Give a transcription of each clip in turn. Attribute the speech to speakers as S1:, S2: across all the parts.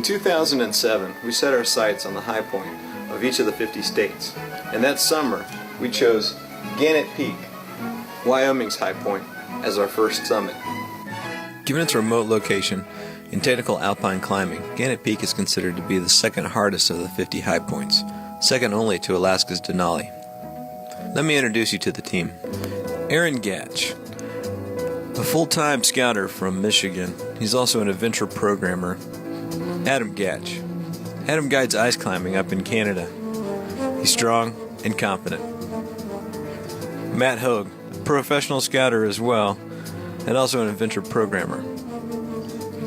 S1: In 2007, we set our sights on the high point of each of the 50 states, and that summer we chose Gannet Peak, Wyoming's high point, as our first summit. Given its remote location in technical alpine climbing, Gannet Peak is considered to be the second hardest of the 50 high points, second only to Alaska's Denali. Let me introduce you to the team. Aaron Gatch, a full-time scouter from Michigan. He's also an adventure programmer. Adam Gatch. Adam guides ice climbing up in Canada. He's strong and confident. Matt Hogue, a professional scouter as well, and also an adventure programmer.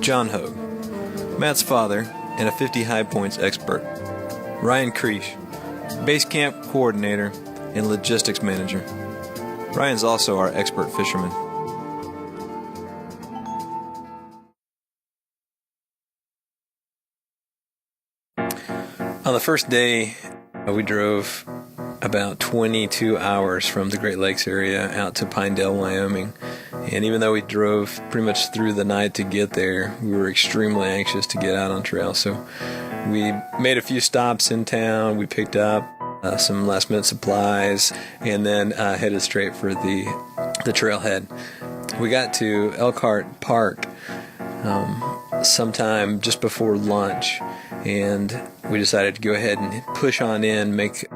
S1: John Hogue, Matt's father and a 50 high points expert. Ryan Creesh, base camp coordinator and logistics manager. Ryan's also our expert fisherman. On the first day, we drove about 22 hours from the Great Lakes area out to Pinedale, Wyoming. And even though we drove pretty much through the night to get there, we were extremely anxious to get out on trail. So we made a few stops in town. We picked up some last-minute supplies and then headed straight for the trailhead. We got to Elkhart Park sometime just before lunch, and we decided to go ahead and push on in, make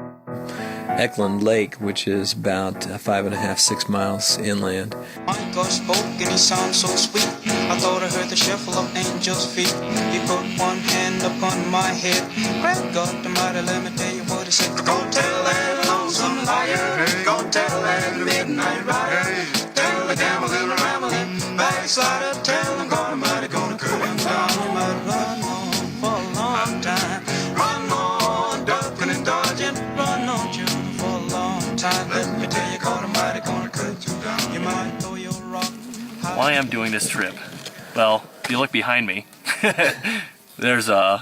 S1: Eklund Lake, which is about 5.5, 6 miles inland.
S2: My God spoke and he sounded so sweet. I thought I heard the shuffle of angels' feet. He put one hand upon my head. Great God Almighty, let me tell you what he said. Go tell that lonesome liar. Go tell that midnight rider. Tell the gambling, rambling, backslider. Tell him God Almighty gonna cut him down. He might run on for a long time. Run on, ducking and dodging. Run on, June. Let me tell you, God Almighty gonna cut you down. You might throw your rock.
S3: Why I'm doing this trip? Well, if you look behind me, there's a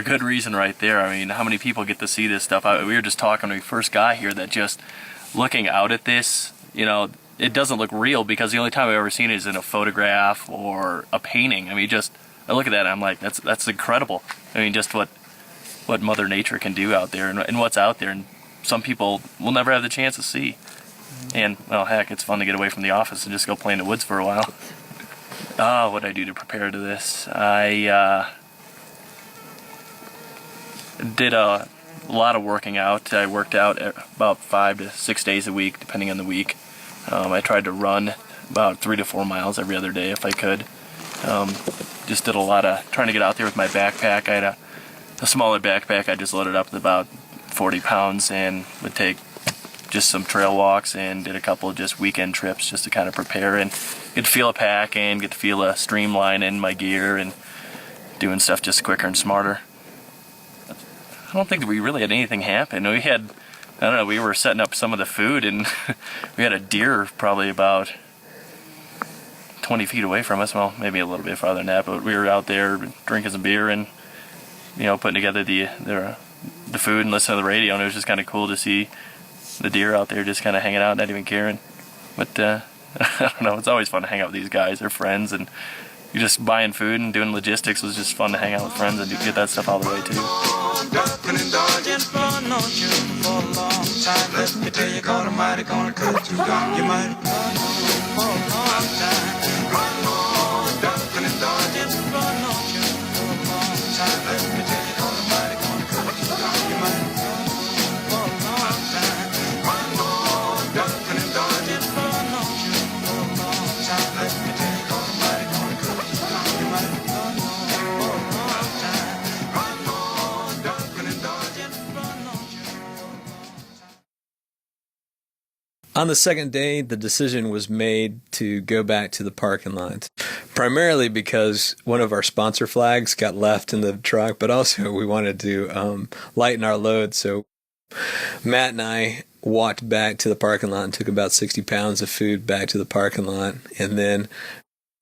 S3: good reason right there. I mean, how many people get to see this stuff? We were just talking when we first got here that just looking out at this, you know, it doesn't look real because the only time I've ever seen it is in a photograph or a painting. I mean, I look at that and I'm like, that's incredible. I mean, just what Mother Nature can do out there and what's out there. And some people will never have the chance to see. And, well, heck, it's fun to get away from the office and just go play in the woods for a while. What did I do to prepare to this? I did a lot of working out. I worked out about 5 to 6 days a week, depending on the week. I tried to run about 3 to 4 miles every other day if I could. Just did a lot of trying to get out there with my backpack. I had a smaller backpack. I just loaded up with about 40 pounds and would take just some trail walks and did a couple of just weekend trips just to kind of prepare and get to feel a pack and get to feel a streamline in my gear and doing stuff just quicker and smarter. I don't think that we really had anything happen. We had, I don't know, we were setting up some of the food and we had a deer probably about 20 feet away from us, well, maybe a little bit farther than that, but we were out there drinking some beer and, you know, putting together the food and listening to the radio, and it was just kind of cool to see the deer out there just kind of hanging out, not even caring. But I don't know, it's always fun to hang out with these guys. They're friends, and you just buying food and doing logistics was just fun to hang out with friends and get that stuff out of the way too.
S2: Let me tell you, God Almighty gonna cut you down. You might run on for a long time. Run on, ducking and dodging. Run on, June, for a long time. Let me tell you, God Almighty gonna cut you down. You might run on for a long time. Run on, ducking and dodging. Run on, June, for a long time. Let me tell you, God Almighty gonna cut you down. You might run on for a long time. Run on, ducking and dodging. Run on, June, for a long time.
S1: On the second day, the decision was made to go back to the parking lot, primarily because one of our sponsor flags got left in the truck, but also we wanted to lighten our load. So Matt and I walked back to the parking lot and took about 60 pounds of food back to the parking lot, and then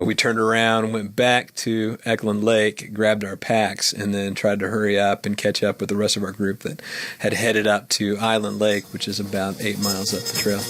S1: we turned around, went back to Eklund Lake, grabbed our packs, and then tried to hurry up and catch up with the rest of our group that had headed up to Island Lake, which is about 8 miles up the trail.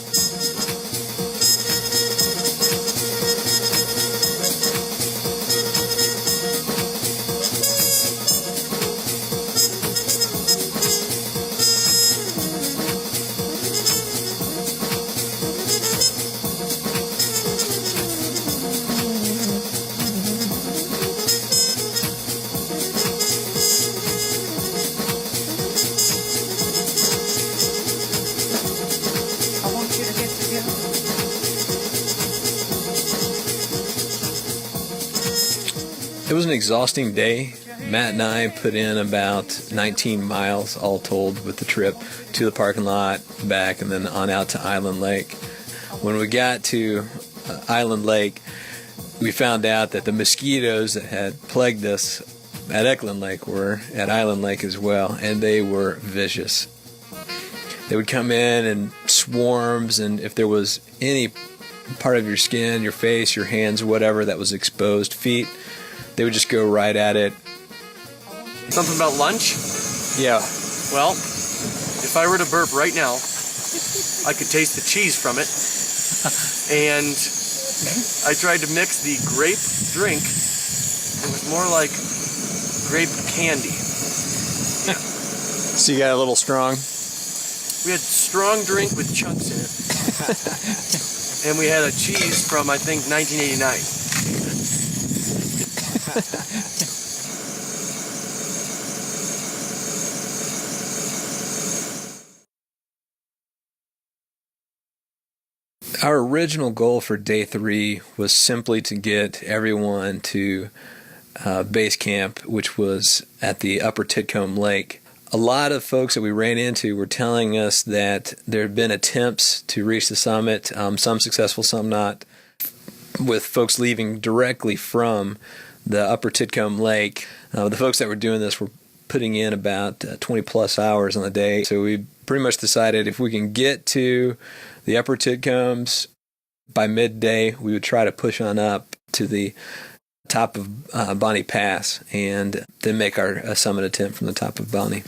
S1: It was an exhausting day. Matt and I put in about 19 miles all told with the trip to the parking lot, back, and then on out to Island Lake. When we got to Island Lake, we found out that the mosquitoes that had plagued us at Eklund Lake were at Island Lake as well, and they were vicious. They would come in swarms, and if there was any part of your skin, your face, your hands, whatever that was exposed, feet, they would just go right at it.
S4: Something about lunch?
S1: Yeah.
S4: Well, if I were to burp right now, I could taste the cheese from it. And I tried to mix the grape drink. It was more like grape candy.
S1: So you got a little strong?
S4: We had strong drink with chunks in it. And we had a cheese from, I think, 1989.
S1: Our original goal for day 3 was simply to get everyone to base camp, which was at the Upper Titcomb Lake. A lot of folks that we ran into were telling us that there had been attempts to reach the summit, some successful, some not, with folks leaving directly from the Upper Titcomb Lake. The folks that were doing this were putting in about 20 plus hours on the day. So we pretty much decided if we can get to the Upper Titcombs by midday, we would try to push on up to the top of Bonnie Pass and then make our summit attempt from the top of Bonnie.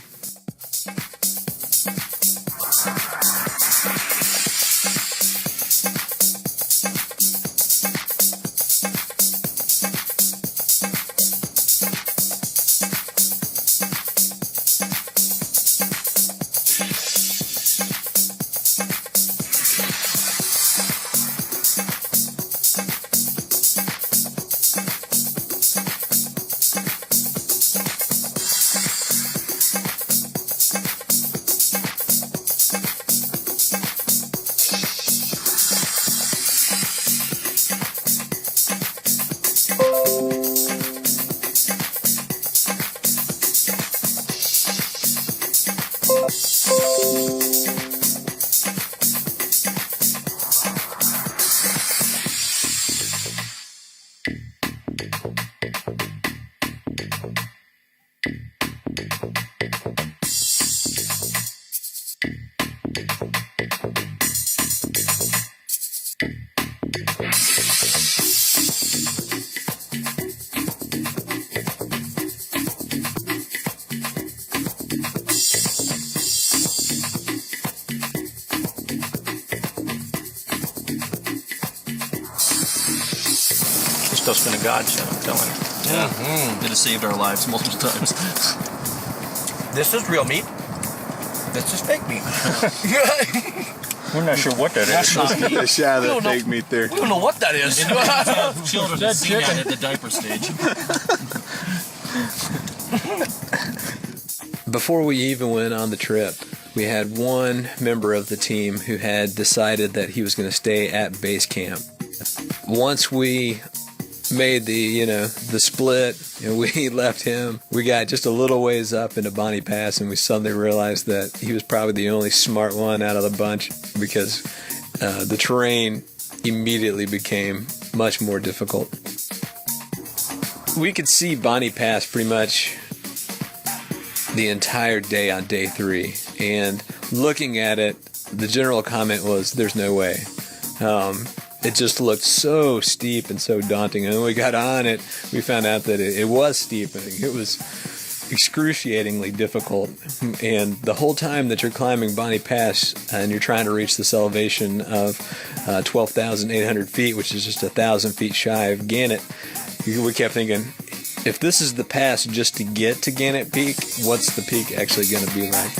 S3: Stuff's been a godsend, I'm telling you. Yeah. It has saved our lives multiple times.
S4: This is real meat. This is fake meat.
S3: We're not sure what that is.
S1: A shot of that fake meat there.
S4: We don't know what that is.
S3: Children have seen that at the diaper stage.
S1: Before we even went on the trip, we had one member of the team who had decided that he was going to stay at base camp. Once we made the split and we left him, we got just a little ways up into Bonnie Pass and we suddenly realized that he was probably the only smart one out of the bunch because the terrain immediately became much more difficult. We could see Bonnie Pass pretty much the entire day on day 3, and looking at it, the general comment was, there's no way. It just looked so steep and so daunting. And when we got on it, we found out that it was steep. It was excruciatingly difficult. And the whole time that you're climbing Bonnie Pass and you're trying to reach this elevation of 12,800 feet, which is just 1,000 feet shy of Gannet, we kept thinking, if this is the pass just to get to Gannet Peak, what's the peak actually going to be like?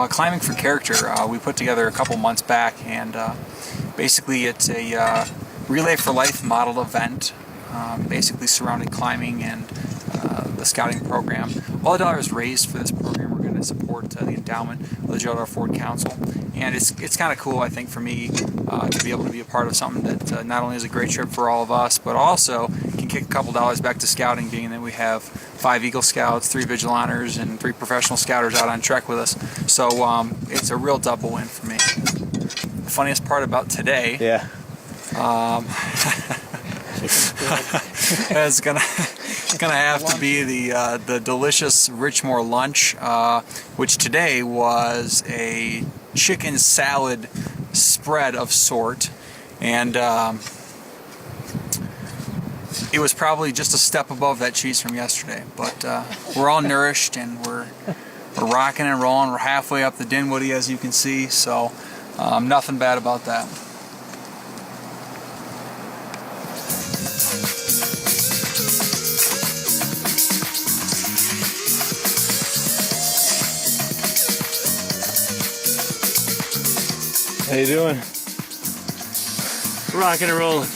S5: Climbing for Character, we put together a couple months back, and basically it's a Relay for Life model event, basically surrounding climbing and the scouting program. All the dollars raised for this program we're going to support the endowment of the Joe Ford Council, and it's kind of cool, I think, for me to be able to be a part of something that not only is a great trip for all of us, but also can kick a couple dollars back to scouting, being that we have 5 Eagle Scouts, 3 Vigilanters, and 3 professional scouters out on trek with us. So it's a real double win for me. The funniest part about today, it's gonna have to be the delicious Richmore lunch, which today was a chicken salad spread of sort, and it was probably just a step above that cheese from yesterday. But we're all nourished, and we're rocking and rolling. We're halfway up the Dinwoody, as you can see, so nothing bad about that.
S1: How you doing?
S3: Rocking and rolling.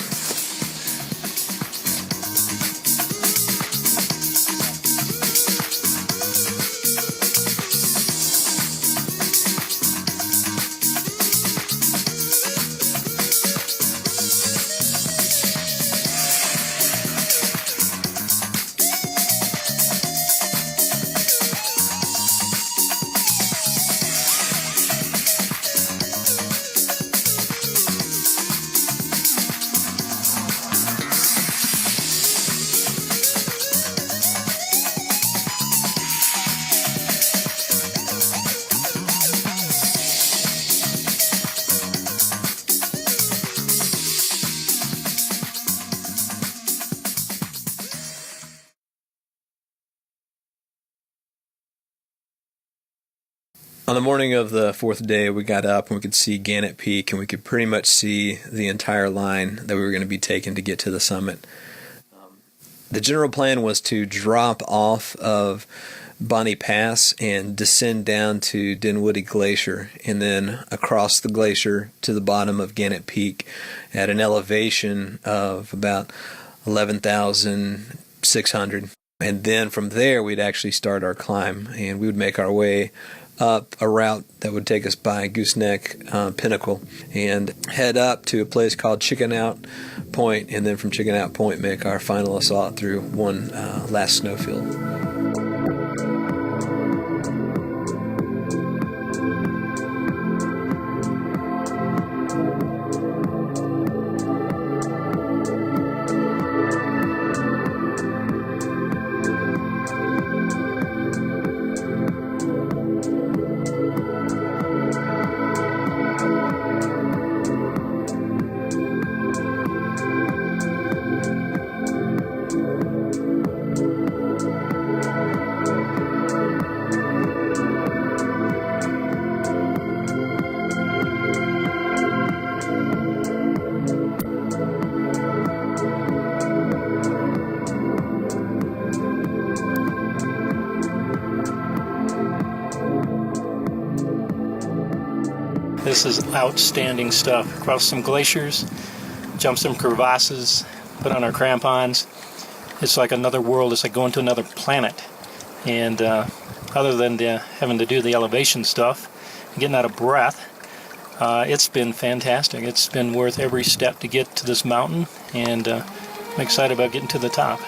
S1: On the morning of the 4th day, we got up and we could see Gannet Peak, and we could pretty much see the entire line that we were going to be taking to get to the summit. The general plan was to drop off of Bonnie Pass and descend down to Dinwoody Glacier, and then across the glacier to the bottom of Gannet Peak at an elevation of about 11,600. And then from there, we'd actually start our climb, and we would make our way up a route that would take us by Gooseneck Pinnacle and head up to a place called Chicken Out Point, and then from Chicken Out Point make our final assault through one last snowfield.
S6: This is outstanding stuff. Crossed some glaciers, jumped some crevasses, put on our crampons. It's like another world. It's like going to another planet. And other than having to do the elevation stuff, getting out of breath, it's been fantastic. It's been worth every step to get to this mountain, and I'm excited about getting to the top.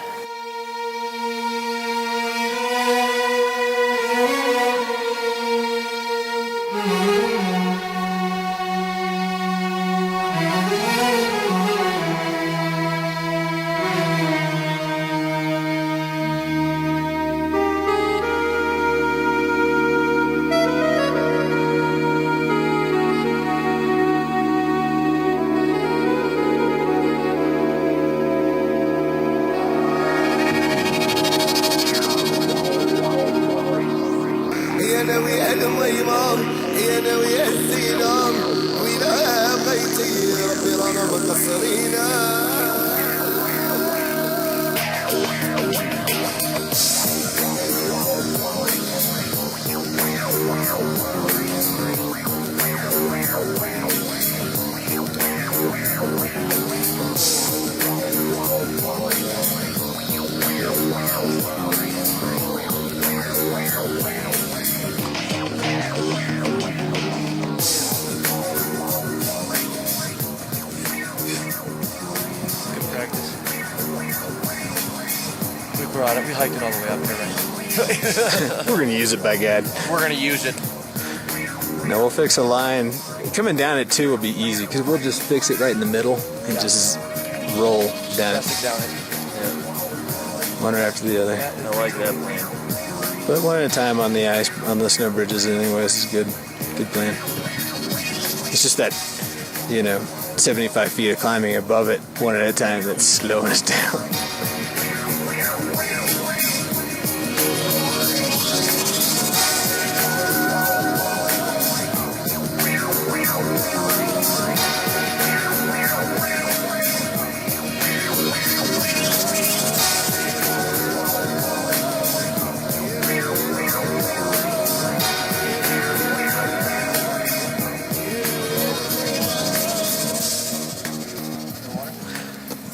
S4: hiked it all the way up here.
S1: We're going to use it, by God.
S4: We're going to use it.
S1: Now we'll fix a line. Coming down it too will be easy because we'll just fix it right in the middle and just roll down it.
S4: Down it.
S1: One right after the other.
S3: I like that plan.
S1: But one at a time on the ice, on the snow bridges anyways is good. Good plan. It's just that, 75 feet of climbing above it, one at a time, that's slowing us down.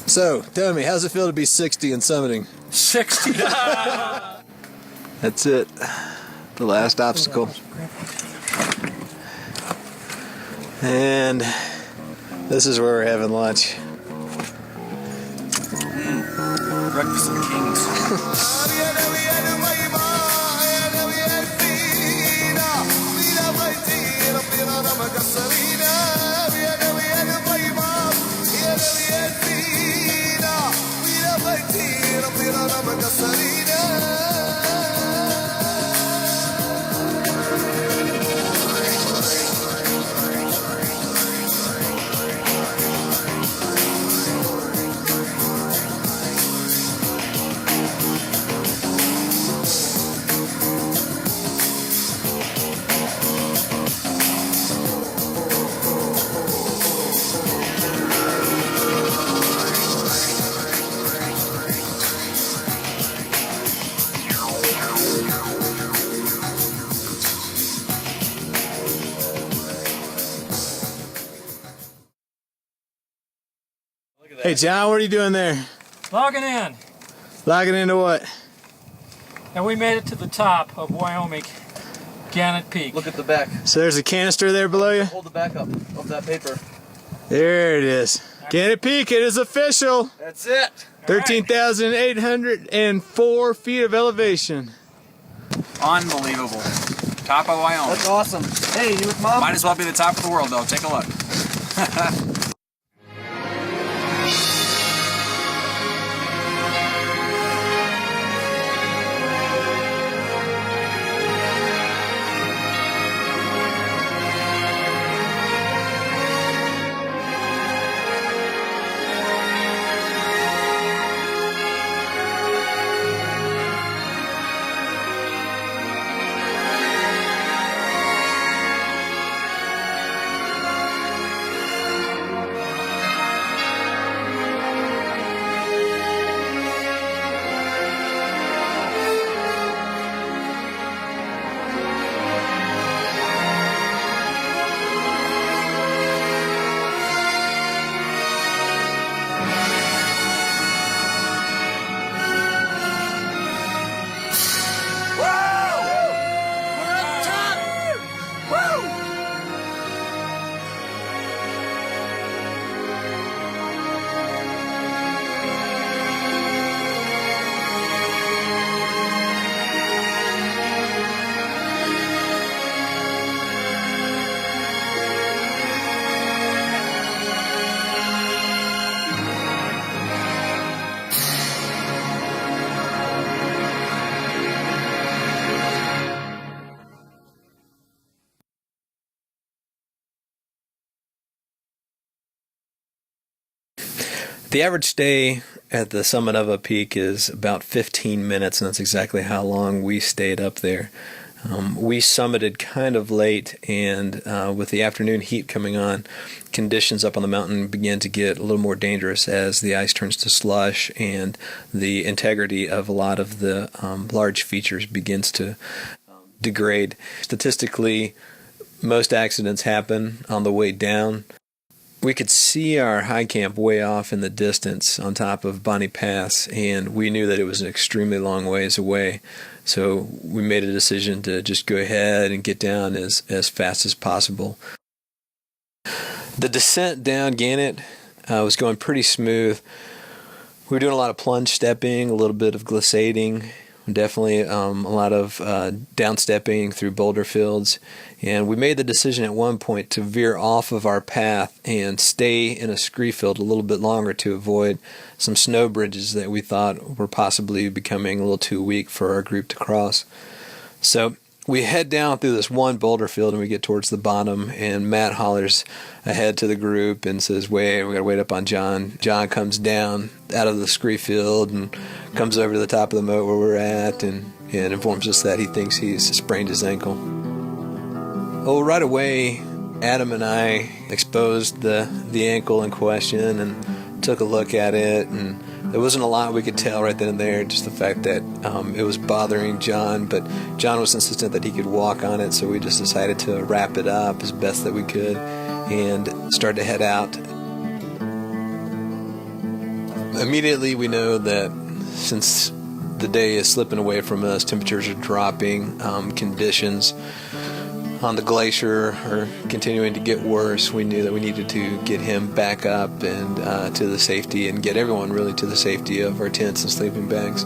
S1: So, tell me, how's it feel to be 60 and summiting?
S6: 60.
S1: That's it. The last obstacle. And this is where we're having lunch.
S4: Breakfast of the Kings.
S1: Hey John, what are you doing there?
S6: Logging in.
S1: Logging into what?
S6: And we made it to the top of Wyoming, Gannet Peak.
S4: Look at the back.
S1: So there's a canister there below you?
S4: Hold the back up of that paper.
S1: There it is. Gannet Peak, it is official.
S4: That's it.
S1: 13,804 feet of elevation.
S5: Unbelievable. Top of Wyoming.
S4: That's awesome. Hey, you with Mom?
S5: Might as well be the top of the world, though. Take a look.
S1: The average stay at the summit of a peak is about 15 minutes, and that's exactly how long we stayed up there. We summited kind of late, and with the afternoon heat coming on, conditions up on the mountain began to get a little more dangerous as the ice turns to slush and the integrity of a lot of the large features begins to degrade. Statistically, most accidents happen on the way down. We could see our high camp way off in the distance on top of Bonnie Pass, and we knew that it was an extremely long ways away. So we made a decision to just go ahead and get down as fast as possible. The descent down Gannet was going pretty smooth. We were doing a lot of plunge stepping, a little bit of glissading, definitely a lot of downstepping through boulder fields. And we made the decision at one point to veer off of our path and stay in a scree field a little bit longer to avoid some snow bridges that we thought were possibly becoming a little too weak for our group to cross. So we head down through this one boulder field and we get towards the bottom, and Matt hollers ahead to the group and says, "Wait, we gotta wait up on John." John comes down out of the scree field and comes over to the top of the moat where we're at and informs us that he thinks he's sprained his ankle. Oh, right away, Adam and I exposed the ankle in question and took a look at it, and there wasn't a lot we could tell right then and there, just the fact that it was bothering John, but John was insistent that he could walk on it, so we just decided to wrap it up as best that we could and start to head out. Immediately we know that since the day is slipping away from us, temperatures are dropping, conditions on the glacier are continuing to get worse. We knew that we needed to get him back up and to the safety, and get everyone really to the safety of our tents and sleeping bags.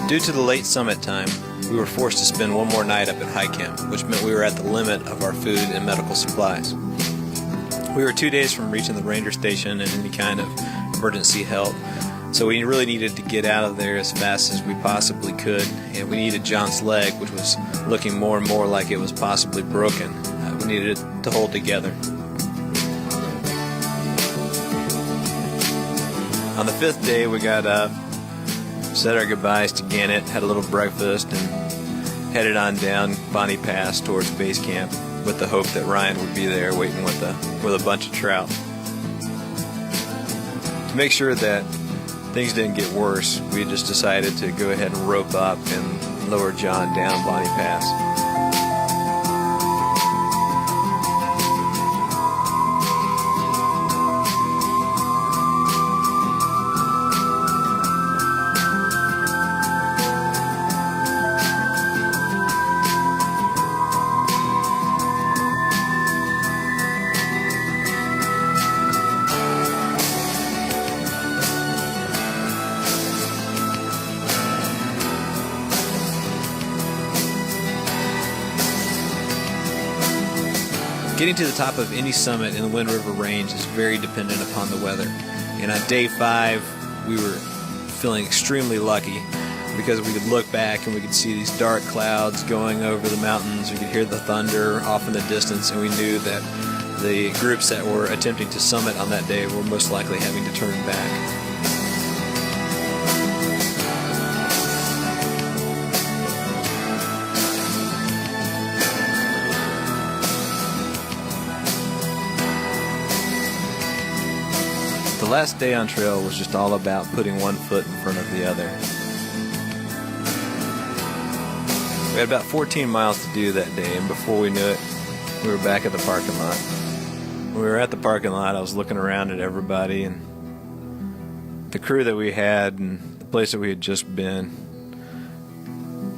S1: Due to the late summit time, we were forced to spend one more night up at high camp, which meant we were at the limit of our food and medical supplies. We were 2 days from reaching the ranger station and any kind of emergency help, so we really needed to get out of there as fast as we possibly could, and we needed John's leg, which was looking more and more like it was possibly broken. We needed it to hold together. On the 5th day, we got up, said our goodbyes to Gannet, had a little breakfast, and headed on down Bonnie Pass towards base camp with the hope that Ryan would be there waiting with a bunch of trout. To make sure that things didn't get worse, we just decided to go ahead and rope up and lower John down Bonnie Pass. Getting to the top of any summit in the Wind River Range is very dependent upon the weather. And on day 5, we were feeling extremely lucky because we could look back and we could see these dark clouds going over the mountains. We could hear the thunder off in the distance, and we knew that the groups that were attempting to summit on that day were most likely having to turn back. The last day on trail was just all about putting one foot in front of the other. We had about 14 miles to do that day, and before we knew it, we were back at the parking lot. When we were at the parking lot, I was looking around at everybody and the crew that we had and the place that we had just been.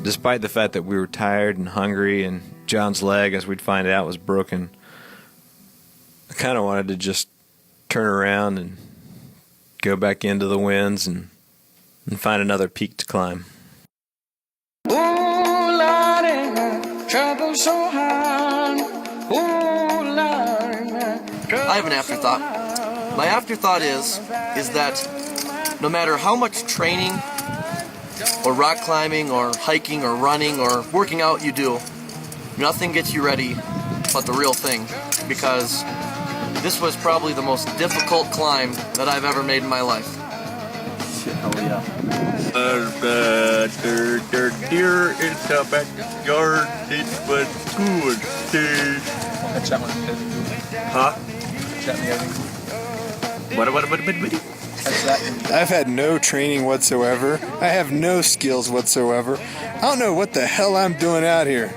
S1: Despite the fact that we were tired and hungry and John's leg, as we'd find out, was broken, I kind of wanted to just turn around and go back into the winds and find another peak to climb.
S2: Oh, Lordy, my trouble's so hard. Oh, Lordy, my
S7: I have an afterthought. My afterthought is that no matter how much training or rock climbing or hiking or running or working out you do, nothing gets you ready but the real thing, because this was probably the most difficult climb that I've ever made in my life.
S3: Hell yeah. Deer in the backyard, it was good.
S5: Catch that one.
S3: Huh?
S5: Catch that in the editing.
S3: What?
S5: Catch that.
S8: I've had no training whatsoever. I have no skills whatsoever. I don't know what the hell I'm doing out here.